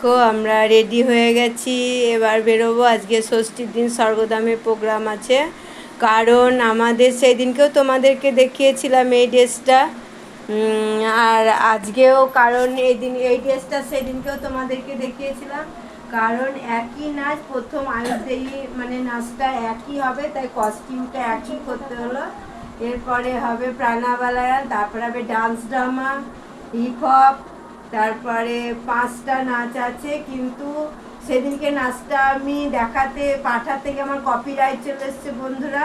দেখো আমরা রেডি হয়ে গেছি, এবার বেরোবো। আজকে ষষ্ঠীর দিন স্বর্গধামে প্রোগ্রাম আছে, কারণ আমাদের সেই দিনকেও তোমাদেরকে দেখিয়েছিলাম এই ড্রেসটা, আর আজকেও কারণ এই ড্রেসটা সেদিনকেও তোমাদেরকে দেখিয়েছিলাম, কারণ একই নাচ, প্রথম আয়ুর্দেয়ী মানে নাচটা একই হবে, তাই কস্টিউমটা একই করতে হলো। এরপরে হবে প্রাণাবালায়া, তারপরে হবে ডান্স ড্রামা, হিপ হপ, তারপরে 5টা নাচ আছে। কিন্তু সেদিনকে নাচটা আমি পাঠাতে গিয়ে আমার কপিরাইট চলে এসছে বন্ধুরা,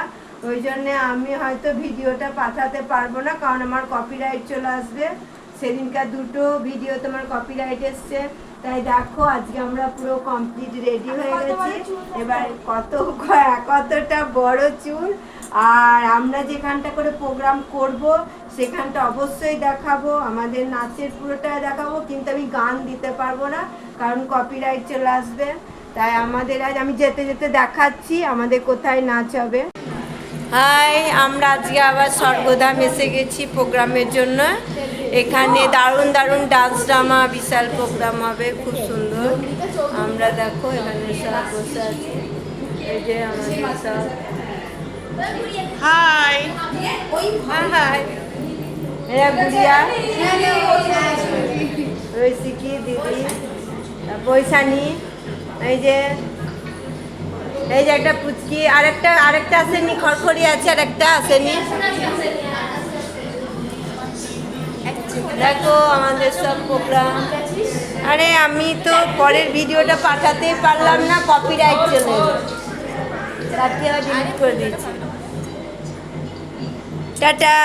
ওই জন্যে আমি হয়তো ভিডিওটা পাঠাতে পারবো না, কারণ আমার কপিরাইট চলে আসবে। সেদিনকার 2টো ভিডিও তোমার কপিরাইট এসছে। তাই দেখো আজকে আমরা পুরো কমপ্লিট রেডি হয়ে গেছি। এবার কতটা বড় চুল, আর আমরা যেখানটা করে প্রোগ্রাম করব সেখানটা অবশ্যই দেখাবো, আমাদের নাচের পুরোটা দেখাবো, কিন্তু আমি গান দিতে পারবো না, কারণ কপিরাইট চলে আসবে। তাই আমাদের আজ আমি যেতে যেতে দেখাচ্ছি আমাদের কোথায় নাচ হবে। হাই, আমরা আজকে আবার স্বর্গধাম এসে গেছি প্রোগ্রামের জন্য। এখানে দারুণ দারুণ ডান্স ড্রামা, বিশাল প্রোগ্রাম হবে, খুব সুন্দর। আমরা দেখো এখানে সব বসে আছি, এই যে আমাদের সব। হাই হাই, এরা বুড়িয়া, ঐশিকি দিদি, বৈশানী, এই যে একটা পুচকি, আরেকটা আসেনি, খড়খড়ি আছে, আরেকটা আসেনি। দেখো আমাদের সব প্রোগ্রাম। আরে আমি তো পরের ভিডিওটা পাঠাতেই পারলাম না, কপিরাইট চলে এলো, তাকে ডিলিট করে দিয়েছি। টাটা।